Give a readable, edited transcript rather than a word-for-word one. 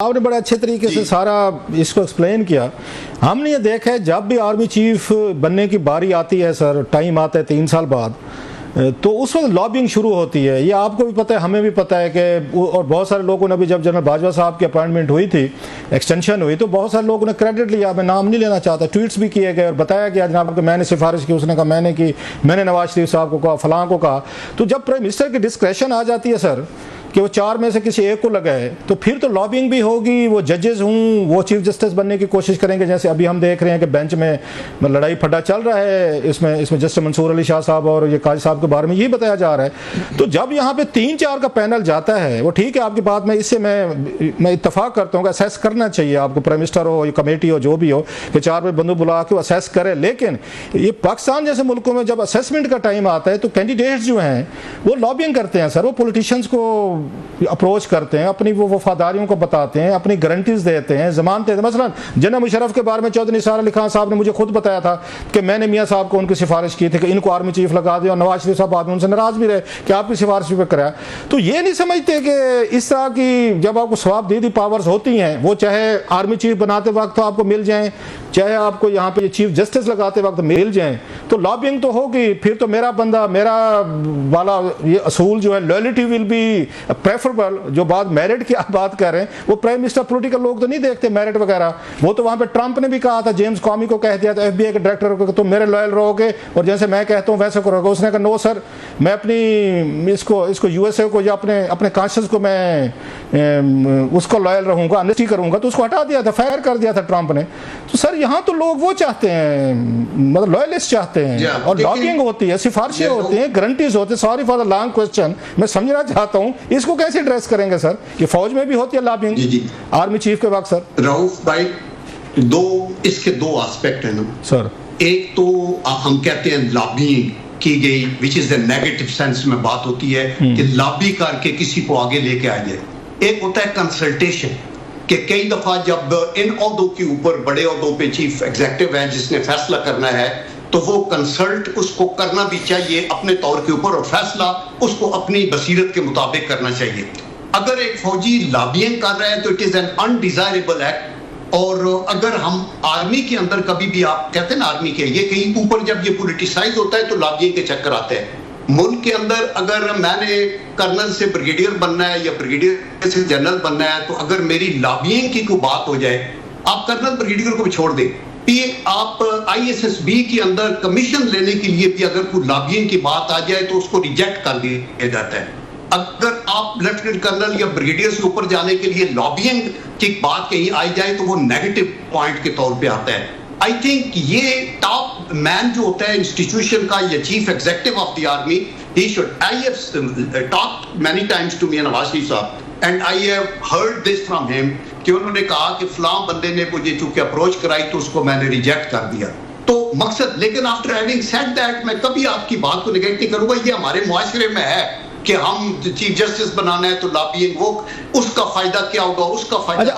आपने बड़े अच्छे तरीके से सारा इसको एक्सप्लेन किया। हमने ये देखा है जब भी आर्मी चीफ बनने की बारी आती है सर, टाइम आता है 3 साल बाद, तो उस वक्त लॉबिंग शुरू होती है। ये आपको भी पता है, हमें भी पता है कि और बहुत सारे लोगों ने भी, जब जनरल बाजवा साहब की अपॉइंटमेंट हुई थी, एक्सटेंशन हुई, तो बहुत सारे लोगों ने क्रेडिट लिया। मैं नाम नहीं लेना चाहता, ट्वीट्स भी किए गए और बताया गया जनाब कि मैंने सिफारिश की, उसने कहा मैंने की, मैंने नवाज शरीफ साहब को कहा, फलां को कहा। तो जब प्राइम मिनिस्टर की डिस्क्रेशन आ जाती है सर कि वो 4 में से किसी एक को लगाए, तो फिर तो लॉबिंग भी होगी। वो जजेस हूँ, वो चीफ जस्टिस बनने की कोशिश करेंगे, जैसे अभी हम देख रहे हैं कि बेंच में लड़ाई फटा चल रहा है। इसमें जस्टिस मंसूर अली शाह साहब और ये काजी साहब के बारे में ये बताया जा रहा है। तो जब यहाँ पे 3-4 का पैनल जाता है, वो ठीक है आपकी बात में, इससे मैं इत्तफाक करता हूँ कि असेस करना चाहिए आपको, प्राइम मिनिस्टर हो या कमेटी हो, जो भी हो, कि 4 बंदू बुला के असेस करे। लेकिन ये पाकिस्तान जैसे मुल्कों में जब असेसमेंट का टाइम आता है, तो कैंडिडेट्स जो हैं वो लॉबिंग करते हैं सर, वो पॉलिटिशियंस को अप्रोच करते हैं, अपनी वो वफादारियों को बताते हैं, अपनी गारंटीज देते हैं, जमानतें। मसलन जनरल मुशर्रफ के बारे में चौधरी निसार अली खान साहब ने मुझे खुद बताया था कि मैंने मियाँ साहब को उनकी सिफारिश की थी कि इनको आर्मी चीफ लगा दिया, और नवाज शरीफ साहब बाद में उनसे नाराज भी रहे कि आपकी सिफारिश पे कराया। तो ये नहीं समझते कि इस तरह की जब आपको सवाबदीदी पावर्स होती हैं, वो चाहे आर्मी चीफ बनाते वक्त तो आपको मिल जाएं, चाहे आपको यहाँ पे चीफ जस्टिस लगाते वक्त मिल जाएं, तो लॉबिंग तो होगी। फिर तो मेरा बंदा, मेरा वाला ये असूल जो है, लॉयल्टी विल बी प्रेफरेबल। जो बात मेरिट की आप बात कर रहे हैं, वो प्राइम मिनिस्टर पॉलिटिकल लोग तो नहीं देखते मेरिट वगैरह। वो तो वहां पे ट्रंप ने भी कहा था, जेम्स कॉमी को कह दिया था, एफबीआई के डायरेक्टर को, तुम मेरे लॉयल रहोगे और जैसे मैं कहता हूँ वैसे करोगे। उसने कहा नो सर, मैं अपनी इसको यूएसए को या अपने कॉन्शियस को मैं उसको लॉयल रहूंगा, अनलिस्टी करूंगा। तो उसको हटा दिया था, फायर कर दिया था ट्रंप ने। तो सर यहाँ तो लोग वो चाहते हैं, मतलब लॉयलिस्ट चाहते हैं, और लॉबिंग होती है, सिफारिशें होती हैं, गारंटीज होती है। Sorry for the long question, मैं समझना चाहता हूँ इसको कैसे एड्रेस करेंगे सर? ये फौज में भी होती है लॉबिंग आर्मी चीफ के वक्त सर। रऊफ भाई, इसके दो एस्पेक्ट हैं ना सर। एक तो हम कहते हैं लॉबिंग की गई, which is the negative sense में बात होती है कि लॉबी करके किसी को आगे लेके आ जाए। एक होता है कंसल्टेशन, कि कई दफा जब इन ओहदों के ऊपर, बड़े ओहदों पे चीफ एग्जीक्यूटिव है जिसने फैसला करना है, तो वो कंसल्ट उसको करना भी चाहिए अपने तौर के ऊपर, और फैसला उसको अपनी बसीरत के मुताबिक करना चाहिए। अगर एक फौजी लॉबिंग कर रहा है तो it is an undesirable act. और अगर हम आर्मी के अंदर कभी भी, आप कहते हैं ना आर्मी के, ये कहीं ऊपर जब ये पॉलिटिसाइज होता है तो लॉबिंग के चक्कर आते हैं। मुल्क के अंदर अगर मैंने कर्नल से ब्रिगेडियर बनना है या ब्रिगेडियर से जनरल बनना है, तो अगर मेरी लॉबिंग की कोई बात हो जाए, आप कर्नल ब्रिगेडियर को भी छोड़ दें, आप ISSB के अंदर कमीशन लेने के लिए भी अगर कोई लॉबिंग की बात आ जाए तो उसको रिजेक्ट कर दिया जाता है। अगर आप लेफ्टिनेंट कर्नल या ब्रिगेडियर से ऊपर जाने के लिए लॉबिंग की बात कहीं आ जाए तो वो नेगेटिव पॉइंट के तौर पे आता है। आई थिंक ये टॉप मैन जो होता है इंस्टीट्यूशन का, या chief executive of the army, he should, I have talked many times to me Nawaz Sharif साहब, and I have heard this from him, कि उन्होंने कहा कि फलां बंदे ने मुझे चूंकि अप्रोच कराई तो उसको मैंने रिजेक्ट कर दिया। तो मकसद, लेकिन आफ्टर हैविंग सेड दैट, मैं कभी आपकी बात को निगेट नहीं करूंगा। ये हमारे मुआशरे में है कि हम चीफ जस्टिस बनाना है तो लॉबिंग, वो उसका फायदा क्या होगा, उसका फायदा